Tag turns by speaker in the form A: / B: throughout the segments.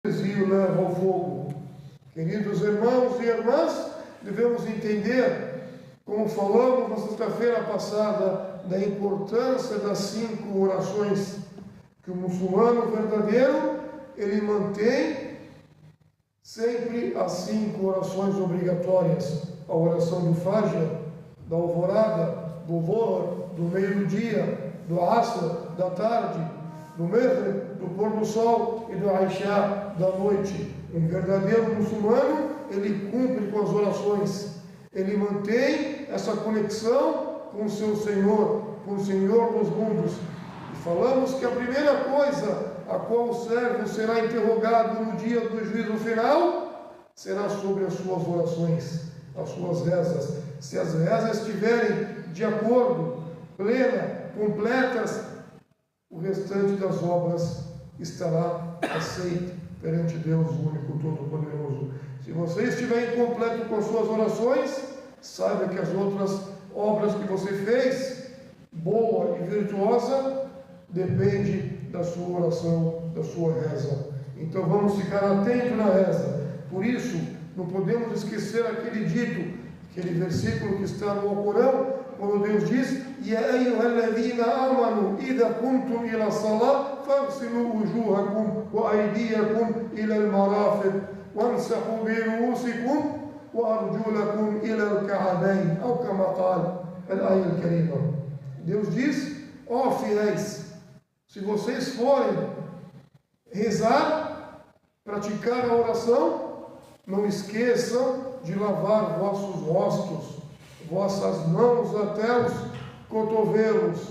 A: desvio leva ao fogo. Queridos irmãos e irmãs, devemos entender, como falamos na sexta-feira passada, da importância das 5 orações que o muçulmano verdadeiro, ele mantém sempre as 5 orações obrigatórias: a oração do Fajr, da alvorada, do Dhuhr, do meio do dia, do Asr, da tarde, do Maghrib, do pôr do sol e do Aisha, da noite. Um verdadeiro muçulmano, ele cumpre com as orações, ele mantém essa conexão com o seu Senhor, com o Senhor dos mundos. E falamos que a primeira coisa a qual o servo será interrogado no dia do juízo final será sobre as suas orações, as suas rezas. Se as rezas estiverem de acordo, plenas, completas, o restante das obras estará aceito perante Deus, o único Todo-Poderoso. Se você estiver incompleto com as suas orações, saiba que as outras obras que você fez, boa e virtuosa, depende da sua oração, da sua reza. Então vamos ficar atentos na reza. Por isso, não podemos esquecer aquele dito, aquele versículo que está no Alcorão, quando Deus diz: Ya ayyuhalladhina amanu idha kuntum ila salat faghsilu wujuhakum wa aydiyakum ila al-marafiq wamsahu bi ru'usikum wa arjulakum ila al-ka'bayn, ou kama qala al-ayah al-karima. Deus diz: ó fiéis, se vocês forem rezar, praticar a oração, não esqueçam de lavar vossos rostos, vossas mãos até os cotovelos,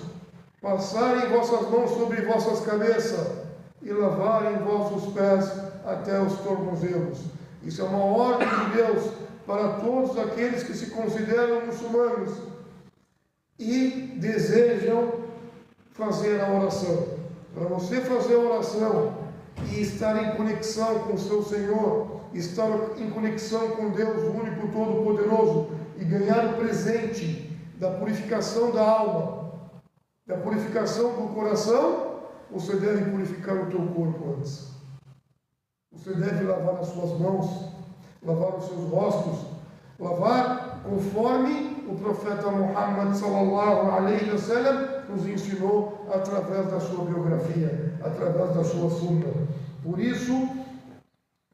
A: passarem vossas mãos sobre vossas cabeças e lavarem vossos pés até os tornozelos. Isso é uma ordem de Deus para todos aqueles que se consideram muçulmanos e desejam fazer a oração. Para você fazer a oração e estar em conexão com o seu Senhor, estar em conexão com Deus, o único Todo-Poderoso, e ganhar o presente da purificação da alma, da purificação do coração, você deve purificar o teu corpo antes. Você deve lavar as suas mãos, lavar os seus rostos, lavar conforme o profeta Muhammad sallallahu alaihi wasallam nos ensinou através da sua biografia, através da sua sunna. Por isso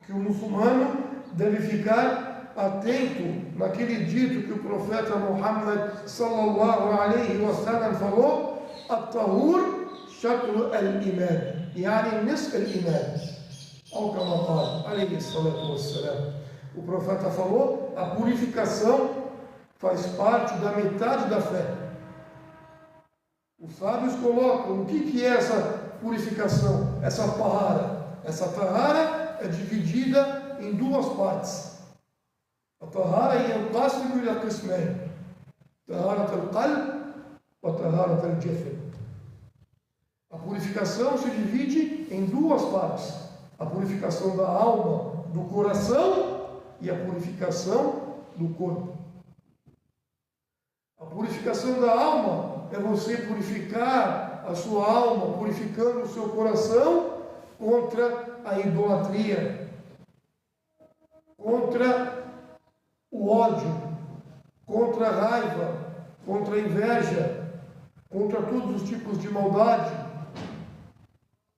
A: que o muçulmano deve ficar atento naquele dito que o profeta Muhammad sallallahu alaihi wasallam falou: At-tahur shatr al-iman, yani nisf al-iman, ou kama qala alaihi salatu wassalam. O profeta falou: a purificação faz parte da metade da fé. Os sábios colocam o que é essa purificação, essa tahara. Essa tahara é dividida em 2 partes. A tahara yanqasimu ila qismayn: taharat al-qalb wa taharat al-jasad. A purificação se divide em 2 partes: a purificação da alma, do coração, e a purificação do corpo. A purificação da alma é você purificar a sua alma, purificando o seu coração contra a idolatria, contra o ódio, contra a raiva, contra a inveja, contra todos os tipos de maldade,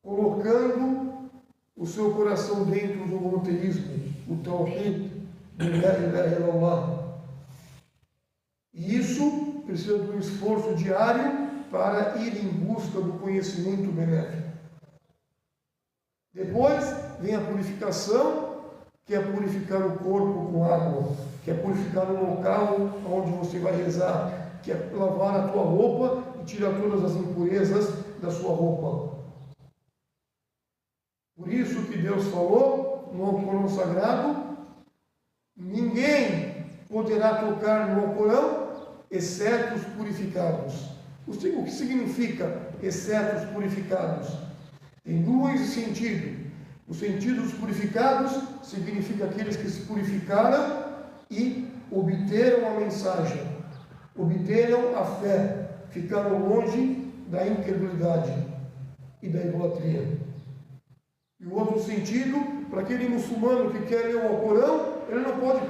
A: colocando o seu coração dentro do monoteísmo, o Tawhid, la ilaha illallah. E isso precisa de um esforço diário para ir em busca do conhecimento benéfico. Depois vem a purificação, que é purificar o corpo com água, que é purificar o local onde você vai rezar, que é lavar a tua roupa e tirar todas as impurezas da sua roupa. Por isso que Deus falou no Alcorão Sagrado: ninguém poderá tocar no Alcorão exceto os purificados. O que significa exceto os purificados? Tem 2 sentidos. O sentido dos purificados significa aqueles que se purificaram e obteram a mensagem, obteram a fé, ficaram longe da incredulidade e da idolatria. E o outro sentido para aquele muçulmano que quer ler o Alcorão, ele não pode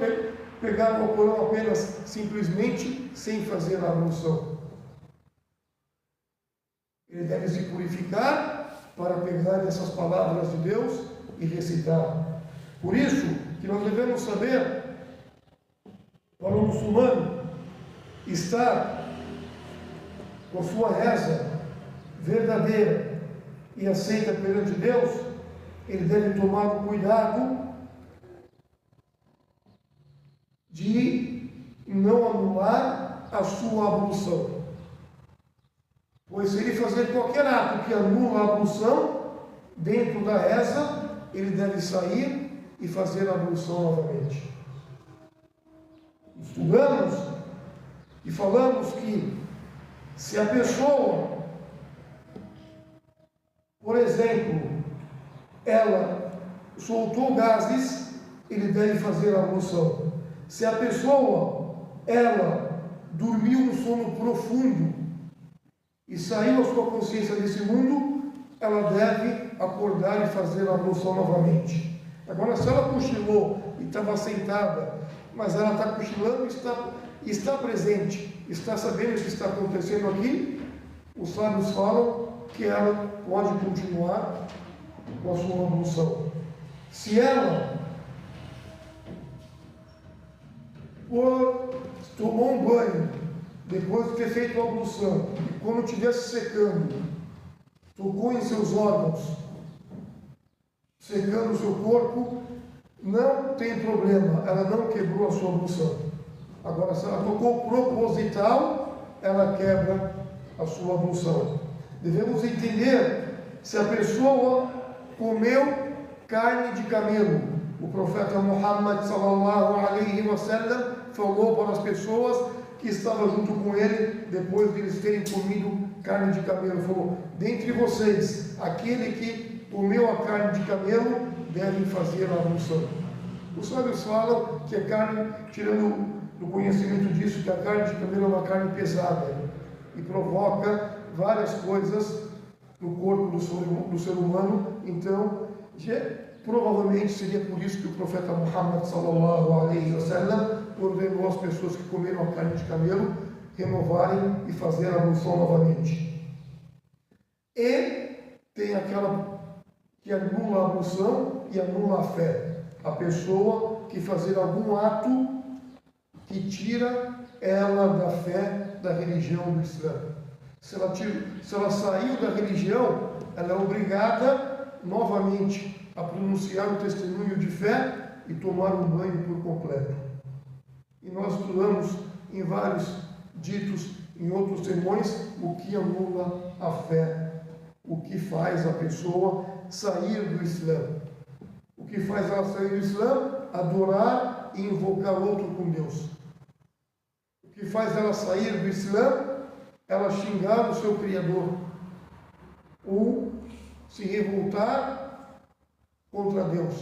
A: pegar o Alcorão apenas simplesmente sem fazer a ablução. Ele deve se purificar para pegar essas palavras de Deus e recitar. Por isso que nós devemos saber, para o muçulmano estar com sua reza verdadeira e aceita perante Deus, ele deve tomar o cuidado de não anular a sua ablução. Pois se ele fazer qualquer ato que anula a ablução, dentro da reza, ele deve sair e fazer a ablução novamente. Estudamos e falamos que se a pessoa, por exemplo, ela soltou gases, ele deve fazer a ablução. Se a pessoa, ela dormiu um sono profundo e saiu a sua consciência desse mundo, ela deve acordar e fazer a ablução novamente. Agora, se ela cochilou e estava sentada, mas ela está cochilando e está presente, está sabendo o que está acontecendo aqui, os sábios falam que ela pode continuar com a sua ablução. Se ela tomou um banho depois de ter feito a ablução e quando estivesse secando, tocou em seus órgãos, secando o seu corpo, não tem problema, ela não quebrou a sua ablução. Agora, se ela tocou proposital, ela quebra a sua ablução. Devemos entender, se a pessoa comeu carne de camelo, o profeta Muhammad sallallahu alaihi wasallam falou para as pessoas que estavam junto com ele, depois de eles terem comido carne de camelo, falou: dentre vocês, aquele que comeu a carne de camelo, deve fazer a ablução. Os sábios falam que a carne, tirando do conhecimento disso, que a carne de camelo é uma carne pesada e provoca várias coisas no corpo do ser humano. Então, provavelmente seria por isso que o profeta Muhammad sallallahu alaihi wasallam ordenou às pessoas que comeram a carne de camelo renovarem e fazer a ablução novamente. E tem aquela que anula a ablução e anula a fé. A pessoa que fazer algum ato que tira ela da fé, da religião do Islã. Se ela saiu da religião, ela é obrigada novamente a pronunciar o testemunho de fé e tomar um banho por completo. E nós estudamos em vários ditos, em outros sermões, o que anula a fé, o que faz a pessoa sair do Islã. O que faz ela sair do Islã? Adorar e invocar outro com Deus. O que faz ela sair do Islã? Ela xingar o seu Criador, ou se revoltar contra Deus.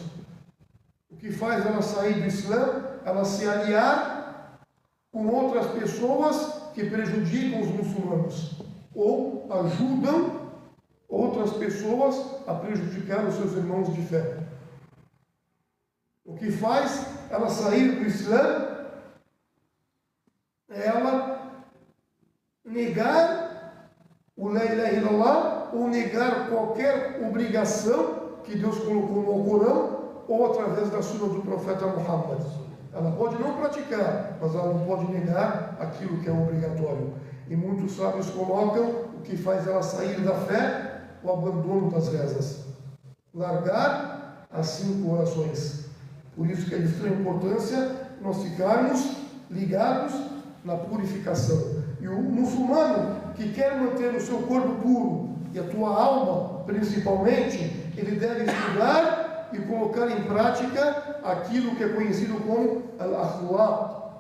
A: O que faz ela sair do Islã? Ela se aliar com outras pessoas que prejudicam os muçulmanos, ou ajudam outras pessoas a prejudicar os seus irmãos de fé. O que faz ela sair do Islã é ela negar o La ilaha illallah, ou negar qualquer obrigação que Deus colocou no Alcorão ou através da sunna do profeta Muhammad. Ela pode não praticar, mas ela não pode negar aquilo que é obrigatório. E muitos sábios colocam o que faz ela sair da fé, o abandono das rezas. Largar as 5 orações. Por isso que é de extrema importância nós ficarmos ligados na purificação. E o muçulmano que quer manter o seu corpo puro e a tua alma, principalmente, ele deve estudar e colocar em prática aquilo que é conhecido como al-akhlaq,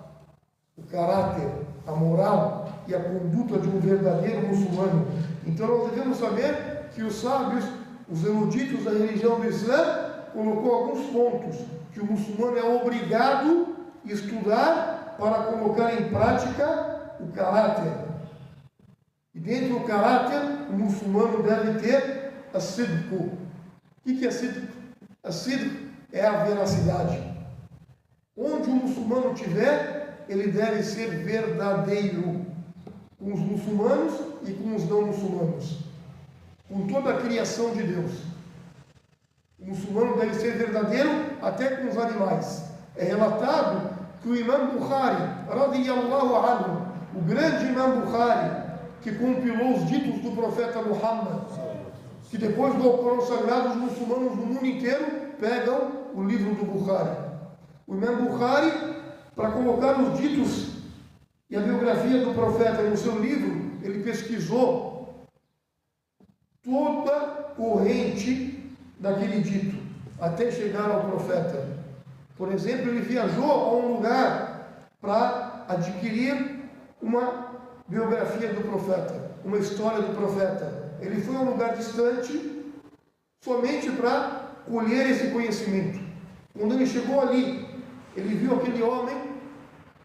A: o caráter, a moral e a conduta de um verdadeiro muçulmano. Então nós devemos saber que os sábios, os eruditos da religião do Islã, colocou alguns pontos que o muçulmano é obrigado a estudar para colocar em prática o caráter. E dentro do caráter, o muçulmano deve ter a sidq. O que é sidq? A sidq é a veracidade. Onde o muçulmano estiver, ele deve ser verdadeiro com os muçulmanos e com os não muçulmanos, com toda a criação de Deus. O muçulmano deve ser verdadeiro até com os animais. É relatado que o Imam Bukhari, radiyallahu anhu, o grande Imam Bukhari, que compilou os ditos do profeta Muhammad, que depois do Alcorão Sagrado, os muçulmanos do mundo inteiro pegam o livro do Bukhari. O Imam Bukhari, para colocar os ditos e a biografia do profeta no seu livro, ele pesquisou toda a corrente daquele dito, até chegar ao profeta. Por exemplo, ele viajou a um lugar para adquirir uma biografia do profeta, uma história do profeta. Ele foi a um lugar distante somente para colher esse conhecimento. Quando ele chegou ali, ele viu aquele homem,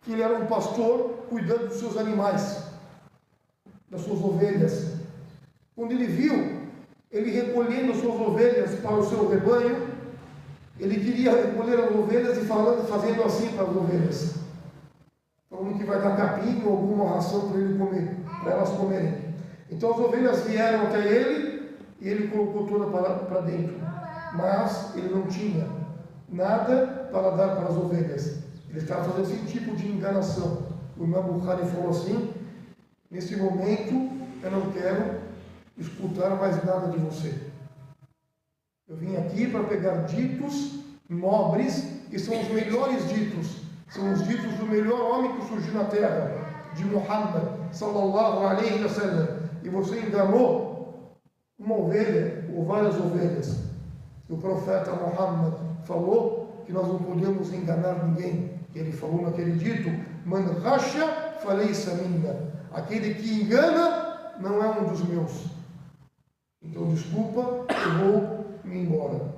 A: que ele era um pastor, cuidando dos seus animais, das suas ovelhas. Quando ele viu ele recolhendo as suas ovelhas para o seu rebanho, ele queria recolher as ovelhas e fazendo assim para as ovelhas, falando que vai dar capim ou alguma ração para ele comer, para elas comerem. Então as ovelhas vieram até ele e ele colocou toda para dentro, mas ele não tinha nada para dar para as ovelhas. Ele estava fazendo esse tipo de enganação. O Imam Bukhari falou assim: nesse momento eu não quero escutar mais nada de você. Eu vim aqui para pegar ditos nobres, que são os melhores ditos, são os ditos do melhor homem que surgiu na terra, de Muhammad sallallahu alaihi wasallam, e você enganou uma ovelha ou várias ovelhas. O profeta Muhammad falou que nós não podemos enganar ninguém. Ele falou naquele dito: man rasha falaysa minna, aquele que engana não é um dos meus. Então, desculpa, eu vou me embora.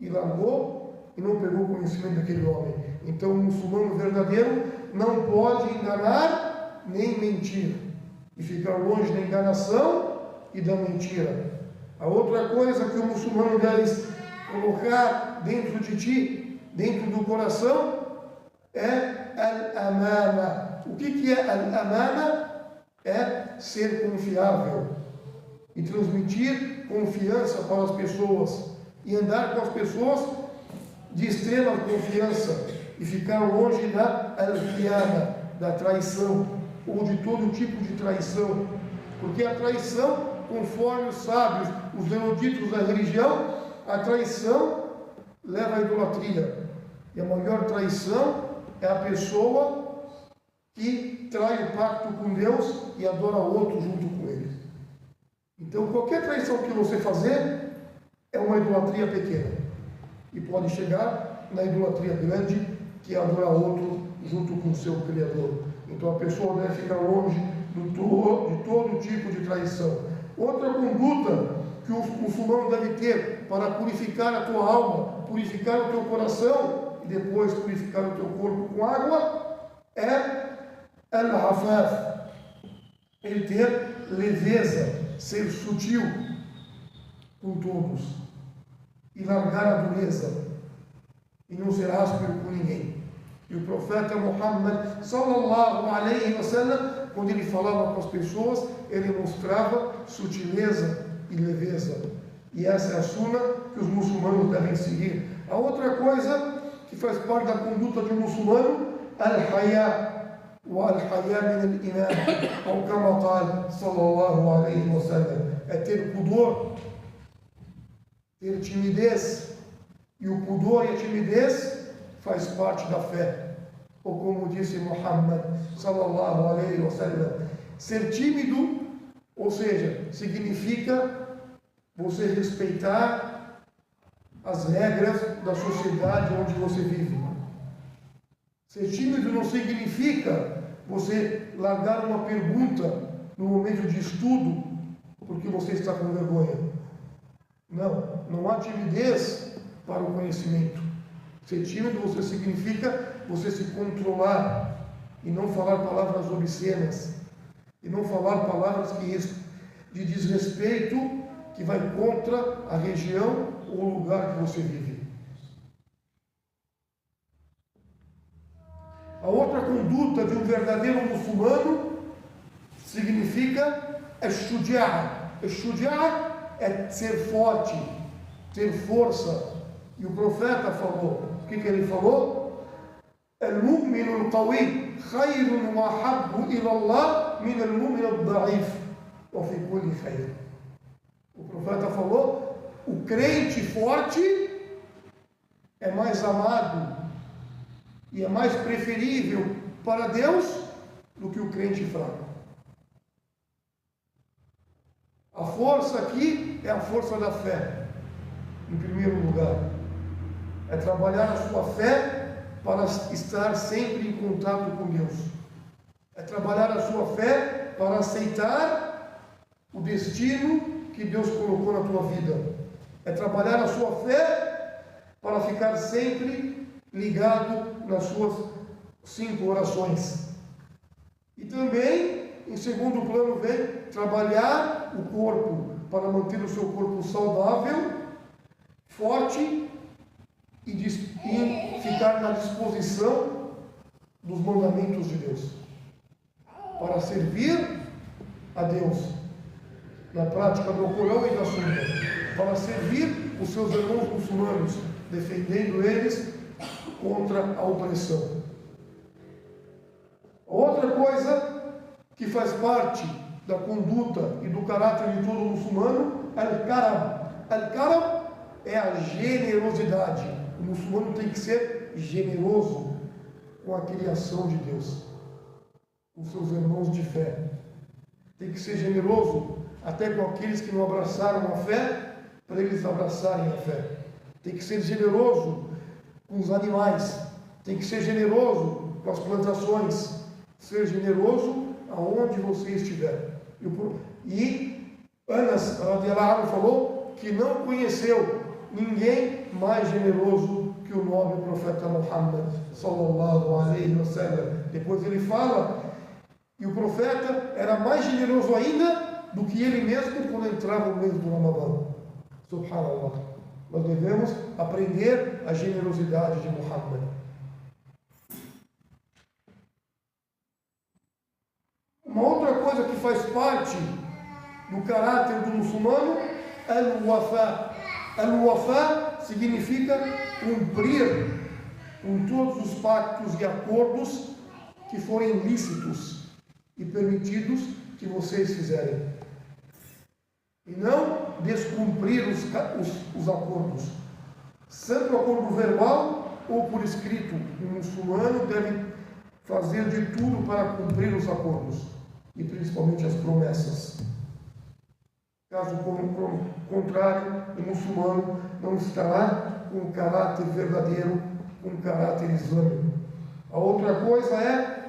A: E largou e não pegou conhecimento daquele homem. Então, o muçulmano verdadeiro não pode enganar nem mentir, e ficar longe da enganação e da mentira. A outra coisa que o muçulmano deve colocar dentro de ti, dentro do coração, é al-amana. O que é al-amana? É ser confiável e transmitir confiança para as pessoas e andar com as pessoas de extrema confiança e ficar longe da al-khiyana, da traição ou de todo tipo de traição, porque a traição, conforme os sábios, os eruditos da religião, a traição leva à idolatria, e a maior traição é a pessoa que trai o pacto com Deus e adora outro junto com ele. Então, qualquer traição que você fazer é uma idolatria pequena e pode chegar na idolatria grande, que é adorar outro junto com o seu Criador. Então, a pessoa deve ficar longe de todo tipo de traição. Outra conduta que o muçulmano deve ter para purificar a tua alma, purificar o teu coração e depois purificar o teu corpo com água é al-afaf, ele ter leveza, ser sutil com todos e largar a dureza e não ser áspero com ninguém. E o profeta Muhammad sallallahu alaihi wasallam, quando ele falava com as pessoas, ele mostrava sutileza e leveza. E essa é a sunna que os muçulmanos devem seguir. A outra coisa que faz parte da conduta de um muçulmano, al-haya, وَالْحَيَاء مِنَ الْإِمَامِ أو كما قال صلى الله عليه وسلم, é ter pudor, ter timidez, e o pudor e a timidez faz parte da fé, ou como disse Muhammad sallallahu alaihi wasallam, ser tímido, ou seja, significa você respeitar as regras da sociedade onde você vive. Ser tímido não significa você largar uma pergunta no momento de estudo porque você está com vergonha. Não, não há timidez para o conhecimento. Ser tímido você significa você se controlar e não falar palavras obscenas e não falar palavras de desrespeito que vai contra a região ou o lugar que você vive. A outra conduta de um verdadeiro muçulmano significa Ash-Shuja'a. Ash-Shuja'a é ser forte, ter força. E o profeta falou, o que ele falou? Al-mu'minu al-qawi khayrun wa habbu ila Allah min al-mu'min al-da'if wa fi kulli khayr. O profeta falou, o crente forte é mais amado e é mais preferível para Deus do que o crente fraco. A força aqui é a força da fé, em primeiro lugar. É trabalhar a sua fé para estar sempre em contato com Deus. É trabalhar a sua fé para aceitar o destino que Deus colocou na tua vida. É trabalhar a sua fé para ficar sempre ligado nas suas 5 orações. E também, em segundo plano, vem trabalhar o corpo para manter o seu corpo saudável, forte e ficar na disposição dos mandamentos de Deus, para servir a Deus na prática do Corão e da Sunna, para servir os seus irmãos muçulmanos, defendendo eles contra a opressão. Outra coisa que faz parte da conduta e do caráter de todo muçulmano é al-karam. Al-karam é a generosidade. O muçulmano tem que ser generoso com a criação de Deus, com seus irmãos de fé. Tem que ser generoso até com aqueles que não abraçaram a fé, para eles abraçarem a fé. Tem que ser generoso com os animais. Tem que ser generoso com as plantações. Ser generoso aonde você estiver. E Anas radhiyallahu anhu falou que não conheceu ninguém mais generoso que o nobre profeta Muhammad sallallahu alaihi wasallam. Depois ele fala que o profeta era mais generoso ainda do que ele mesmo quando entrava no mês do Ramadã. Subhanallah. Nós devemos aprender a generosidade de Muhammad. Uma outra coisa que faz parte do caráter do muçulmano é al-wafa. Al-wafa significa cumprir com todos os pactos e acordos que forem lícitos e permitidos que vocês fizerem. E não descumprir os acordos. Tanto acordo verbal ou por escrito. O muçulmano deve fazer de tudo para cumprir os acordos. E principalmente as promessas. Caso contrário, o muçulmano não estará com o caráter verdadeiro, com o caráter islâmico. A outra coisa é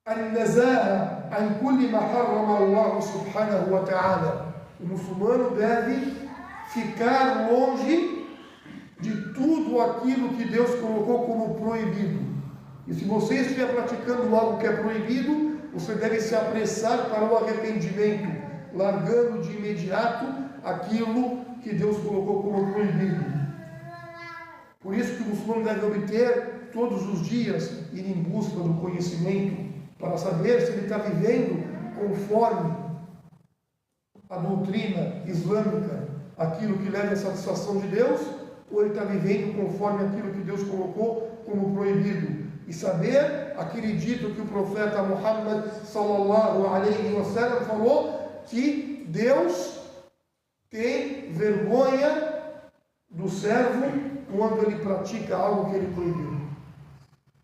A: an-nazaha an kulli ma harrama Allah subhanahu wa ta'ala. O muçulmano deve ficar longe de tudo aquilo que Deus colocou como proibido. E se você estiver praticando algo que é proibido, você deve se apressar para o arrependimento, largando de imediato aquilo que Deus colocou como proibido. Por isso que o muçulmano deve obter todos os dias, ir em busca do conhecimento, para saber se ele está vivendo conforme a doutrina islâmica, aquilo que leva à satisfação de Deus, ou ele está vivendo conforme aquilo que Deus colocou como proibido. E saber aquele dito que o profeta Muhammad sallallahu alaihi wasallam falou, que Deus tem vergonha do servo quando ele pratica algo que ele proibiu.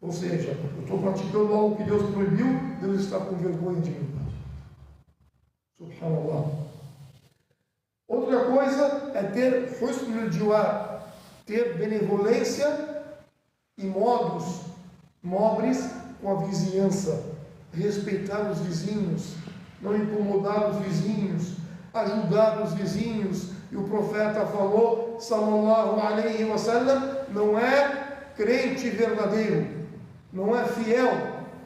A: Ou seja, eu estou praticando algo que Deus proibiu, Deus está com vergonha de mim. Subhanallah. Outra coisa é ter husnul jiwar, ter benevolência e modos nobres com a vizinhança, respeitar os vizinhos, não incomodar os vizinhos, ajudar os vizinhos. E o profeta falou, sallallahu alaihi wasallam, não é crente verdadeiro, não é fiel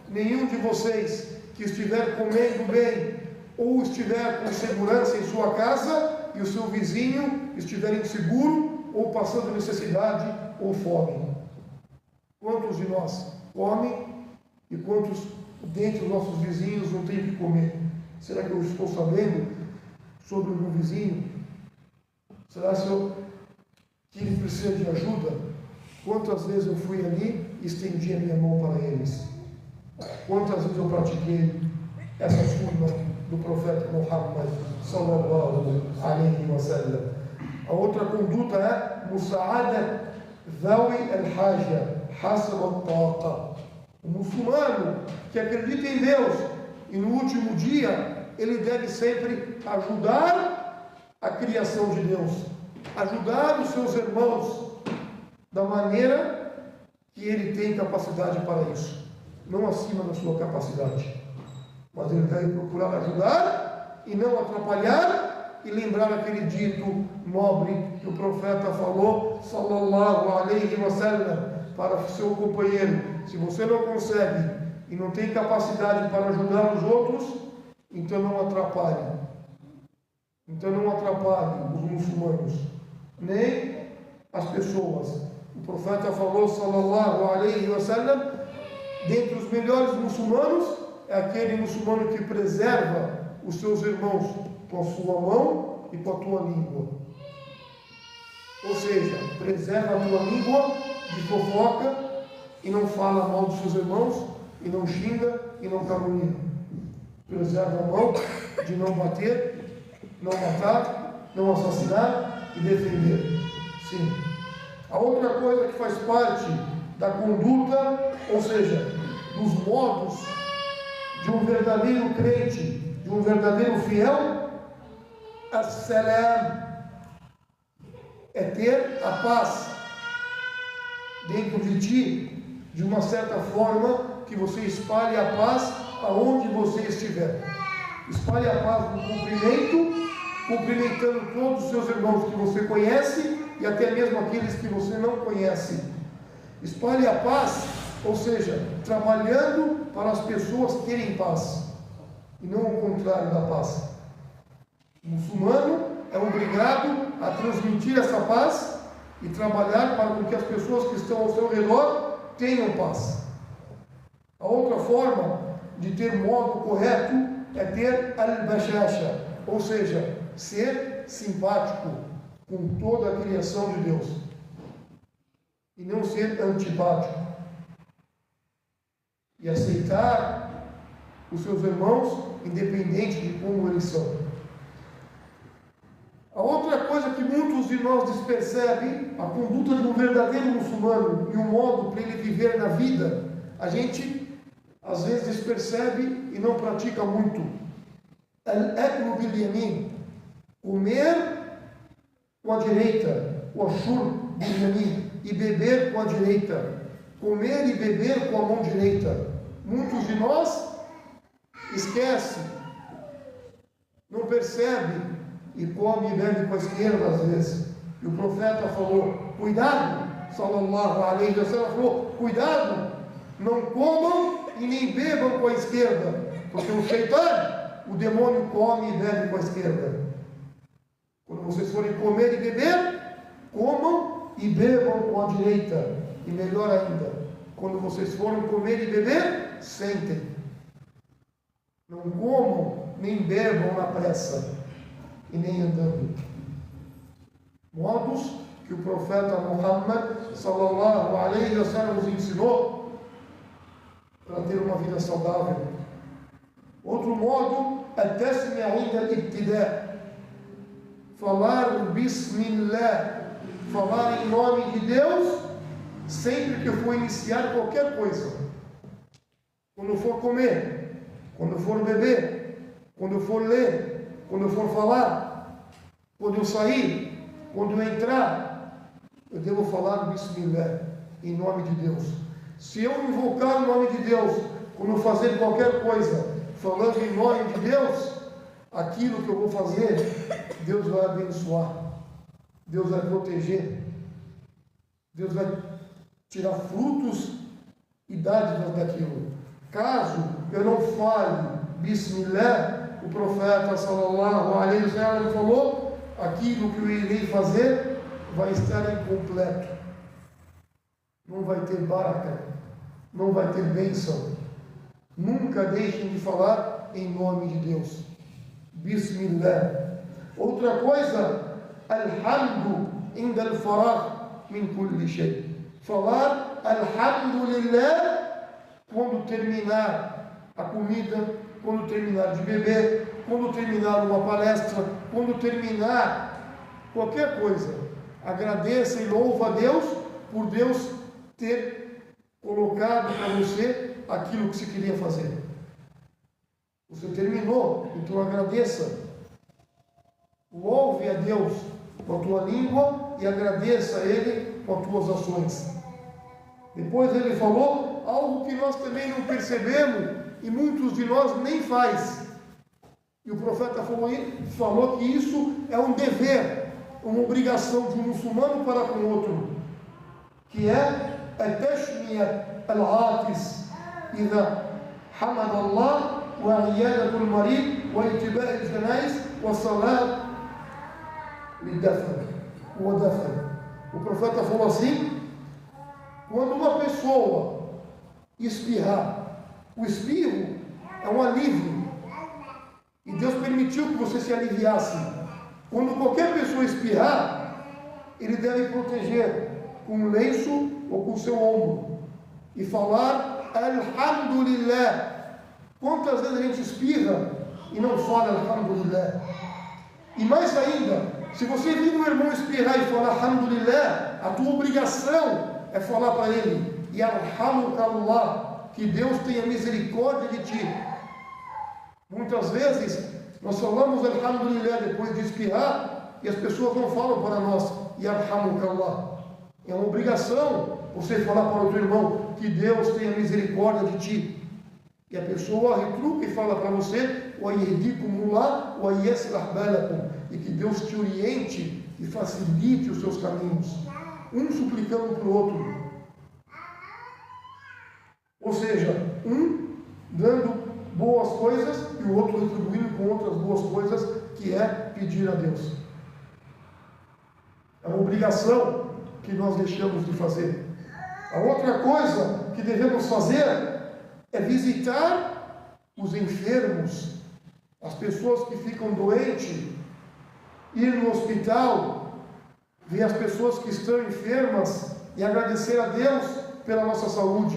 A: nenhum de vocês que estiver comendo bem ou estiver com segurança em sua casa e o seu vizinho estiver inseguro ou passando necessidade ou fome. Quantos de nós comem e quantos dentre os nossos vizinhos não têm o que comer? Será que eu estou sabendo sobre o meu vizinho? Será que ele precisa de ajuda? Quantas vezes eu fui ali e estendi a minha mão para eles? Quantas vezes eu pratiquei essa sunna do profeta Muhammad sallallahu alaihi wa sallam? A outra conduta é Musa'ada Dhawi al-Haja Hasab al-Taqa. O muçulmano que acredita em Deus e no último dia, ele deve sempre ajudar a criação de Deus, ajudar os seus irmãos da maneira que ele tem capacidade para isso, não acima da sua capacidade, mas ele deve procurar ajudar e não atrapalhar, e lembrar aquele dito nobre que o profeta falou, sallallahu alaihi wa sallam, para o seu companheiro: se você não consegue e não tem capacidade para ajudar os outros, então não atrapalhe. Então não atrapalhe os muçulmanos, nem as pessoas. O profeta falou, sallallahu alaihi wa sallam, dentre os melhores muçulmanos é aquele muçulmano que preserva os seus irmãos com a sua mão e com a tua língua. Ou seja, preserva a tua língua de fofoca e não fala mal dos seus irmãos, e não xinga e não calunia. Preserva a mão de não bater, não matar, não assassinar e defender. Sim. A outra coisa que faz parte da conduta, ou seja, dos modos de um verdadeiro crente, de um verdadeiro fiel, as-salam, é ter a paz dentro de ti, de uma certa forma que você espalhe a paz aonde você estiver. Espalhe a paz no cumprimento, cumprimentando todos os seus irmãos que você conhece e até mesmo aqueles que você não conhece. Espalhe a paz, ou seja, trabalhando para as pessoas terem paz, e não o contrário da paz. O muçulmano é obrigado a transmitir essa paz e trabalhar para que as pessoas que estão ao seu redor tenham paz. A outra forma de ter modo correto é ter al-bashasha, ou seja, ser simpático com toda a criação de Deus e não ser antipático, e aceitar os seus irmãos independente de como eles são. A outra coisa que muitos de nós despercebem, a conduta de um verdadeiro muçulmano e o modo para ele viver na vida, a gente às vezes despercebe e não pratica muito. Al-aklu bil-yamin, comer com a direita, o ashur bil-yamin, e beber com a direita, comer e beber com a mão direita. Muitos de nós esquecem, não percebe e come e bebe com a esquerda às vezes. E o profeta falou, cuidado, sallallahu alaihi wa sallam, falou, cuidado, não comam e nem bebam com a esquerda, porque o shaitan, o demônio, come e bebe com a esquerda. Quando vocês forem comer e beber, comam e bebam com a direita. E melhor ainda, quando vocês forem comer e beber, sentem. Não comam nem bebam na pressa e nem andando. Modos que o profeta Muhammad sallallahu alaihi wa sallam nos ensinou para ter uma vida saudável. Outro modo é tasmi'a inda al-ibtida', falar bismillah, falar em nome de Deus sempre que for iniciar qualquer coisa. Quando for comer, quando for beber, quando for ler, quando for falar, quando eu sair, quando eu entrar, eu devo falar bismillah, em nome de Deus. Se eu invocar o nome de Deus, quando fazer qualquer coisa, falando em nome de Deus, aquilo que eu vou fazer, Deus vai abençoar, Deus vai proteger, Deus vai tirar frutos e dádivas daquilo. Caso eu não fale bismillah, o profeta sallallahu alaihi wa sallam falou, aquilo que eu irei fazer vai estar incompleto, não vai ter baraka, não vai ter bênção. Nunca deixem de falar em nome de Deus. Bismillah. Outra coisa, alhamdu inda al-faragh min kulli shay. Falar alhamdulillah quando terminar a comida, quando terminar de beber, quando terminar uma palestra, quando terminar qualquer coisa. Agradeça e louva a Deus por Deus ter colocado para você aquilo que você queria fazer. Você terminou, então agradeça. Louve a Deus com a tua língua e agradeça a Ele com as tuas ações. Depois ele falou algo que nós também não percebemos e muitos de nós nem faz. E o profeta falou que isso é um dever, uma obrigação de um muçulmano para com o outro, que é التشمية العاطس إذا حمد الله وعيادة المريض واتباع الجنائز والصلاة للدفن ودفن. O profeta falou assim: quando uma pessoa espirrar, o espirro é um alívio, e Deus permitiu que você se aliviasse. Quando qualquer pessoa espirrar, ele deve proteger com um lenço ou com o seu ombro e falar alhamdulillah. Quantas vezes a gente espirra e não fala alhamdulillah? E mais ainda, se você vir um irmão espirrar e falar alhamdulillah, a tua obrigação é falar para ele yarhamukallah, que Deus tenha misericórdia de ti. Muitas vezes nós falamos alhamdulillah depois de espirrar e as pessoas não falam para nós yarhamukallah. É uma obrigação você falar para o teu irmão que Deus tenha misericórdia de ti. E a pessoa retruca e fala para você e que Deus te oriente e facilite os seus caminhos, um suplicando para o outro. Ou seja, um dando boas coisas e o outro retribuindo com outras boas coisas, que é pedir a Deus. É uma obrigação que nós deixamos de fazer. A outra coisa que devemos fazer é visitar os enfermos, as pessoas que ficam doentes, ir no hospital, ver as pessoas que estão enfermas e agradecer a Deus pela nossa saúde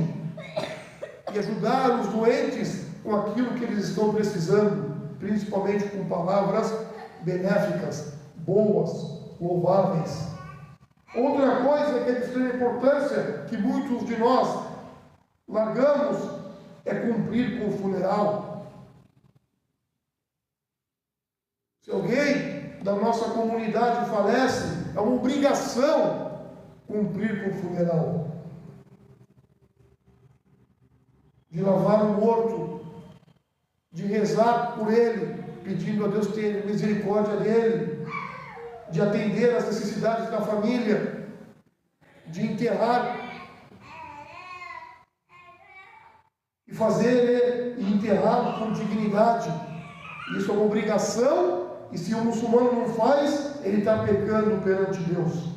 A: e ajudar os doentes com aquilo que eles estão precisando, principalmente com palavras benéficas, boas, louváveis. Outra coisa que é de extrema importância, que muitos de nós largamos, é cumprir com o funeral. Se alguém da nossa comunidade falece, é uma obrigação cumprir com o funeral. De lavar o morto, de rezar por ele, pedindo a Deus ter misericórdia dele, de atender às necessidades da família, de enterrar e fazer e enterrá-lo com dignidade. Isso é uma obrigação, e se o muçulmano não faz, ele está pecando perante Deus.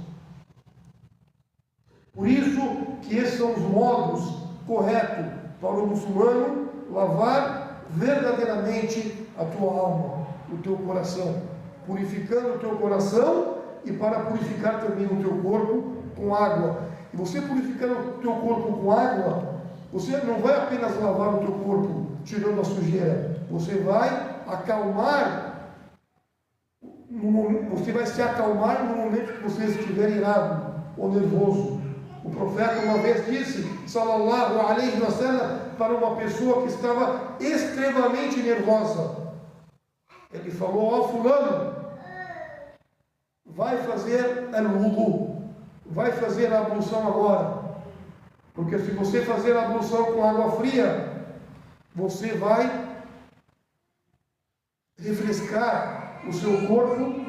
A: Por isso que esses são os modos corretos para o muçulmano lavar verdadeiramente a tua alma, o teu coração, purificando o teu coração e para purificar também o teu corpo com água. E você purificando o teu corpo com água, você não vai apenas lavar o teu corpo tirando a sujeira, você vai acalmar, você vai se acalmar no momento que você estiver irado ou nervoso. O profeta uma vez disse, sallallahu alaihi wasallam, para uma pessoa que estava extremamente nervosa. Ele falou: ó fulano, vai fazer al-wudu, vai fazer a ablução agora, porque se você fazer a ablução com água fria, você vai refrescar o seu corpo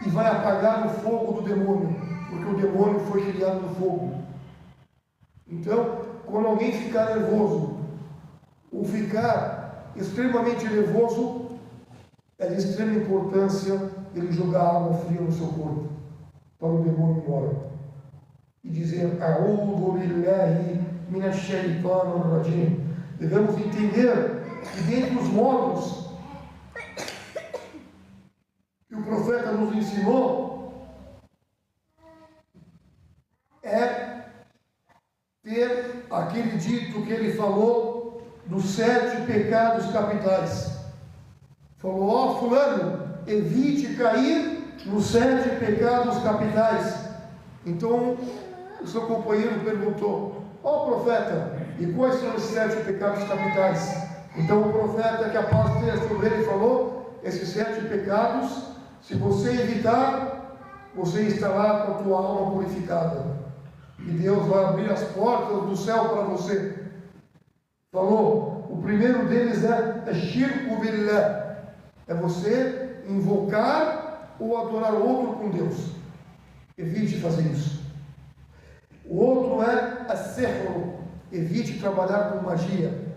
A: e vai apagar o fogo do demônio, porque o demônio foi criado no fogo. Então, quando alguém ficar nervoso ou ficar extremamente nervoso, é de extrema importância ele jogar água fria no seu corpo, para o demônio ir embora. E dizer, A'udhu billahi minash shaitanir rajim. Devemos entender que dentre os modos que o profeta nos ensinou é ter aquele dito que ele falou dos 7 pecados capitais. Falou: ó fulano, evite cair nos 7 pecados capitais. Então o seu companheiro perguntou: ó profeta, e quais são os 7 pecados capitais? Então o profeta, que a paz tenha sobre ele, falou: esses 7 pecados, se você evitar, você estará com a tua alma purificada e Deus vai abrir as portas do céu para você. Falou: o primeiro deles é shirku billah, é você invocar ou adorar outro com Deus. Evite fazer isso. O outro é as-sihr, evite trabalhar com magia.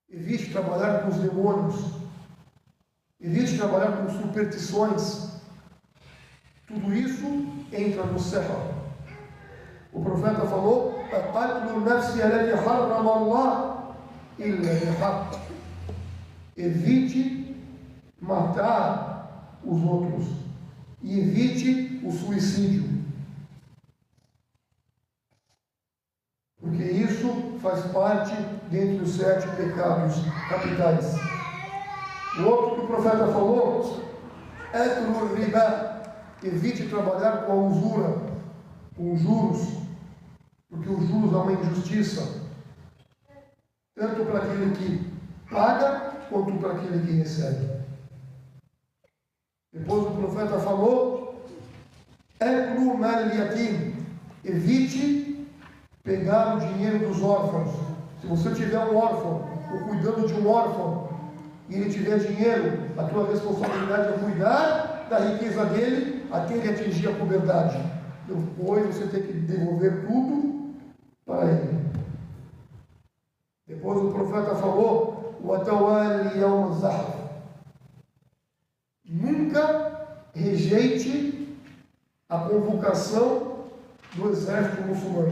A: Evite trabalhar com os demônios. Evite trabalhar com superstições. Tudo isso entra no sihr. O profeta falou: "Qatlu nafsi allati harrama Allah illa bihaqq." Evite matar os outros e evite o suicídio, porque isso faz parte dentre os 7 pecados capitais. O outro que o profeta falou é o riba, evite trabalhar com a usura, com os juros, porque os juros é uma injustiça, tanto para aquele que paga quanto para aquele que recebe. Depois o profeta falou: "Eklu mal yatim", evite pegar o dinheiro dos órfãos. Se você tiver um órfão, ou cuidando de um órfão, e ele tiver dinheiro, a tua responsabilidade é cuidar da riqueza dele até ele atingir a puberdade. Depois você tem que devolver tudo para ele. Depois o profeta falou: "Watawali yawm az-zahf", nunca rejeite a convocação do exército muçulmano.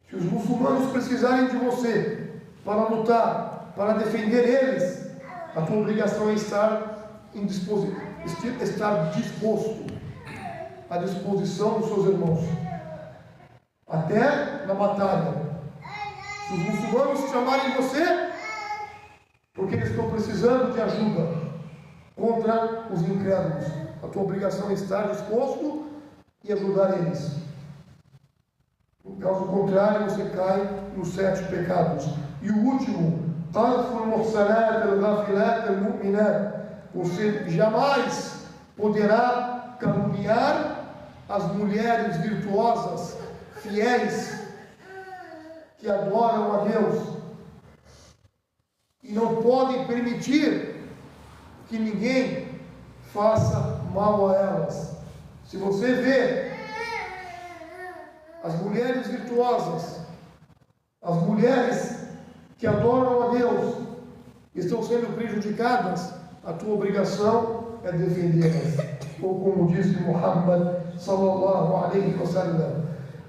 A: Se os muçulmanos precisarem de você para lutar, para defender eles, a tua obrigação é estar disposto à disposição dos seus irmãos, até na batalha. Se os muçulmanos chamarem você, porque eles estão precisando de ajuda contra os incrédulos, a tua obrigação é estar disposto e ajudar eles. No caso contrário, você cai nos 7 pecados. E o último, você jamais poderá caluniar as mulheres virtuosas, fiéis, que adoram a Deus, e não podem permitir que ninguém faça mal a elas. Se você vê as mulheres virtuosas, as mulheres que adoram a Deus, estão sendo prejudicadas, a tua obrigação é defendê-las. Ou como disse Muhammad sallallahu alaihi wasallam,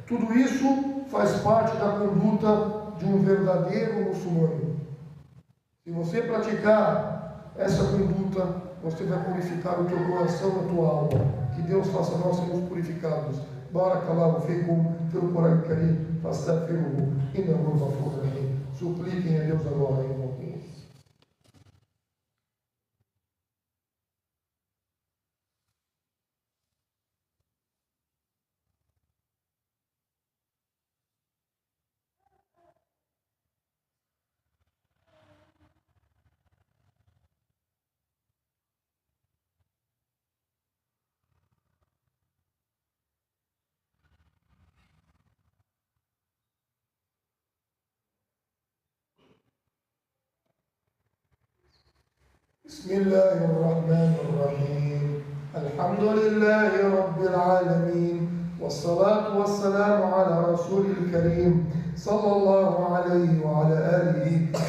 A: tudo isso faz parte da conduta de um verdadeiro muçulmano. Se você praticar essa conduta, você vai purificar o teu coração e a tua alma. Que Deus faça nós sermos purificados. Barakallahu fikum fil Qur'an Karim, fastaghfiruhu, innahu ghafurur rahim. Supliquem a Deus agora em invoquem. بسم الله الرحمن الرحيم الحمد لله رب العالمين والصلاة والسلام على رسول الكريم صلى الله عليه وعلى آله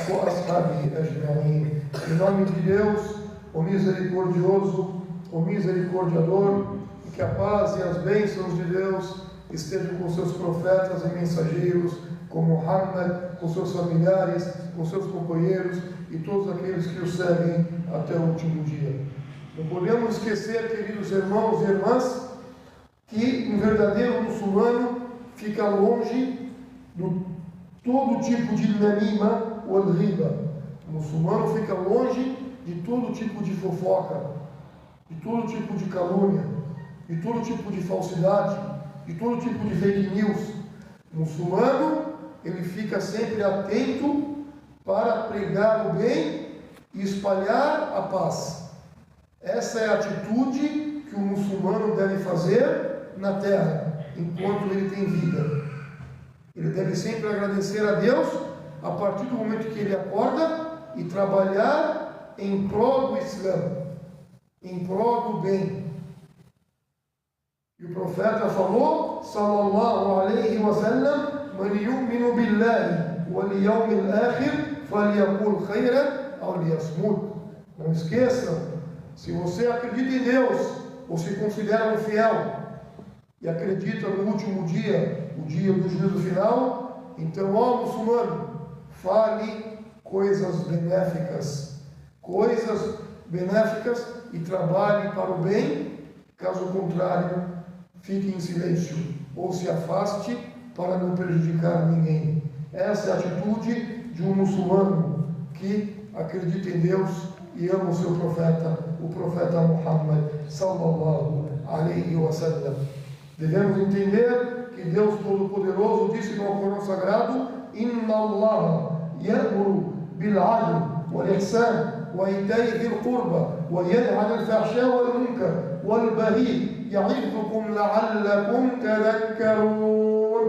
A: وأصحابه أجمعين. Em nome de Deus, o misericordioso, o misericordiador, e que a paz e as bênçãos de Deus esteja com seus profetas e mensageiros, com Muhammad, com seus familiares, com seus companheiros e todos aqueles que o seguem até o último dia. Não podemos esquecer, queridos irmãos e irmãs, que um verdadeiro muçulmano fica longe de todo tipo de namima ou riba. O muçulmano fica longe de todo tipo de fofoca, de todo tipo de calúnia, de todo tipo de falsidade, de todo tipo de fake news. O muçulmano, ele fica sempre atento para pregar o bem e espalhar a paz. Essa é a atitude que o muçulmano deve fazer na terra, enquanto ele tem vida. Ele deve sempre agradecer a Deus a partir do momento que ele acorda e trabalhar em prol do Islã, em prol do bem. E o profeta falou, sallallahu alaihi wa sallam, man yu'minu billahi wal yawmil akhir falyaqul khayran aw liyasmut. Não esqueçam, se você acredita em Deus, ou se considera um fiel, e acredita no último dia, o dia do juízo final, então, ó muçulmano, fale coisas benéficas e trabalhe para o bem. Caso contrário, fique em silêncio ou se afaste para não prejudicar ninguém. Essa é a atitude de um muçulmano que acredita em Deus e ama o seu profeta, o profeta Muhammad sallallahu alaihi wa sallam. Devemos entender que Deus Todo-Poderoso disse no Alcorão Sagrado: Inna Allah ya'muru bil 'adli wal ihsan wa ita'i dhil qurba wa yanha 'anil fahsha'i wal munkar wal baghi ya'idukum la'allakum tadhakkarun.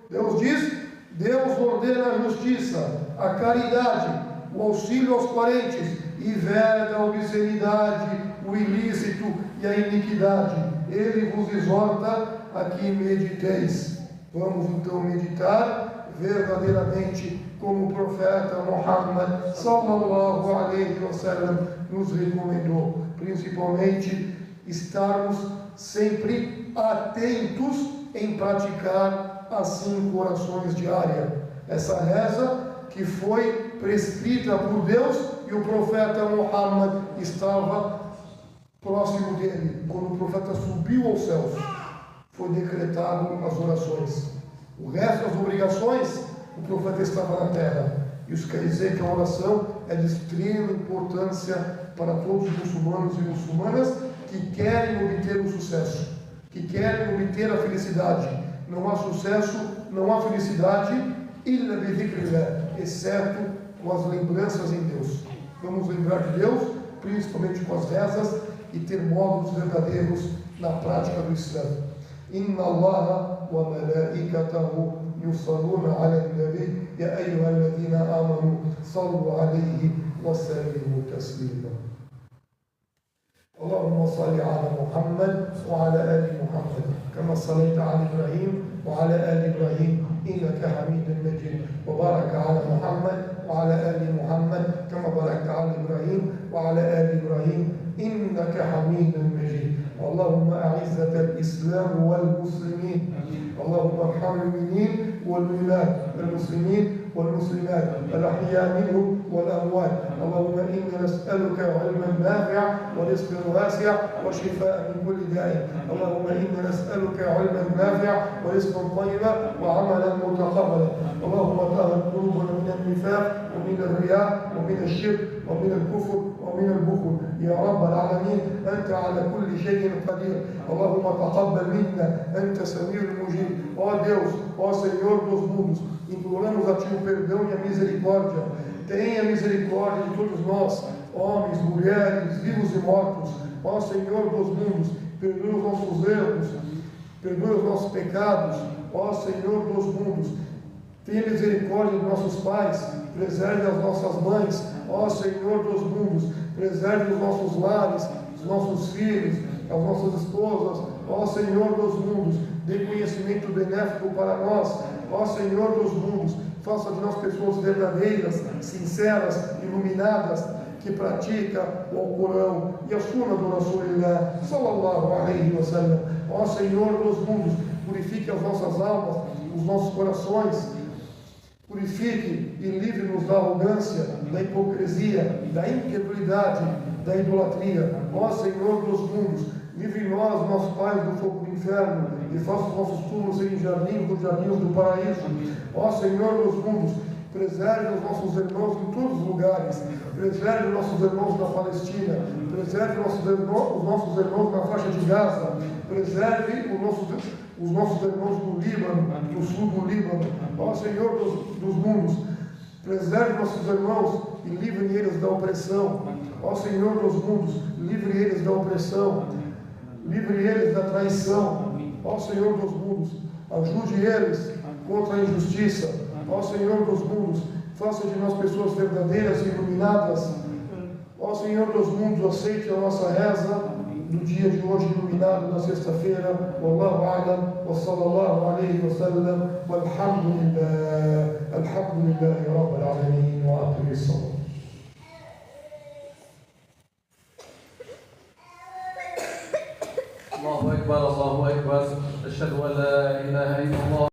A: Deus diz: Deus ordena a justiça, a caridade, o auxílio aos parentes e veda a obscenidade, o ilícito e a iniquidade. Ele vos exorta a que mediteis. Vamos então meditar verdadeiramente como o profeta Muhammad sallallahu alaihi wa sallam nos recomendou, principalmente estarmos sempre atentos em praticar as 5 orações diárias. Essa reza que foi prescrita por Deus e o profeta Muhammad estava próximo dele. Quando o profeta subiu aos céus, foi decretado as orações. O resto das obrigações, o profeta estava na terra. Isso quer dizer que a oração é de extrema importância para todos os muçulmanos e muçulmanas que querem obter o sucesso, que querem obter a felicidade. Não há sucesso, não há felicidade, illa bi dhikrillah, exceto com as lembranças em Deus. Vamos lembrar de Deus, principalmente com as rezas, e ter modos verdadeiros na prática do Islã. Inna Allaha wa malaikatahu yusalluna ala an-nabi ya ayyuhalladhina amanu sallu alayhi wa sallimu taslima. اللهم صل على محمد وعلى آل محمد كما صليت على إبراهيم وعلى آل إبراهيم إنك حميد مجيد وبارك على محمد وعلى آل محمد كما باركت على إبراهيم وعلى آل إبراهيم إنك حميد مجيد. اللهم أعز الإسلام والمسلمين، اللهم ارحم المؤمنين والمؤمنات المسلمين والمسلمات الأحياء منهم والأموات. اللهم إنا نسألك علما نافعا ورزقا واسعا وشفاء من كل داء. اللهم إنا نسألك علما نافعا ورزقا طيبا وعملا متقبلا. اللهم طهر قلوبنا من النفاق ومن الرياء ومن الشرك ومن الكفر ومن البخل يا رب العالمين. أنت على كل شيء قدير. اللهم تقبل منا، أنت سميع المجيب. Ó Deus, ó Senhor dos mundos, imploramos a Ti o perdão e a misericórdia. Tenha misericórdia de todos nós, homens, mulheres, vivos e mortos. Ó Senhor dos mundos, perdoe os nossos erros, perdoe os nossos pecados. Ó Senhor dos mundos, tenha misericórdia dos nossos pais, preserve as nossas mães. Ó Senhor dos mundos, preserve os nossos lares, os nossos filhos, as nossas esposas. Ó Senhor dos mundos, dê conhecimento benéfico para nós. Ó Senhor dos mundos, faça de nós pessoas verdadeiras, sinceras, iluminadas, que pratica o Alcorão e a Sunna do Rasulullah sallallahu alaihi wa sallam. Ó Senhor dos mundos, purifique purifique as nossas almas, os nossos corações. Purifique e livre-nos da arrogância, da hipocrisia, da incredulidade, da idolatria. Ó Senhor dos mundos, livre nós, nossos pais, do fogo do inferno, e faça os nossos túmulos serem jardins dos jardins do paraíso. Ó Senhor dos mundos, preserve os nossos irmãos em todos os lugares. Preserve os nossos irmãos na Palestina. Preserve os nossos irmãos na faixa de Gaza. Preserve os nossos irmãos no Líbano, no sul do Líbano. Ó Senhor dos mundos, preserve nossos irmãos e livre eles da opressão. Ó Senhor dos mundos, livre eles da opressão. Livre eles da traição. Ó Senhor dos mundos, ajude eles contra a injustiça. Ó Senhor dos mundos, faça de nós pessoas verdadeiras e iluminadas. Ó Senhor dos mundos, aceite a nossa reza do dia de hoje, iluminado na sexta-feira. Wallahu a'lam, wa sallallahu alayhi wa sallam, alhamdulillahi rabbil alamin, wa aqimi as-salat.
B: الله أكبر الله أكبر أشهد أن لا إله إلا الله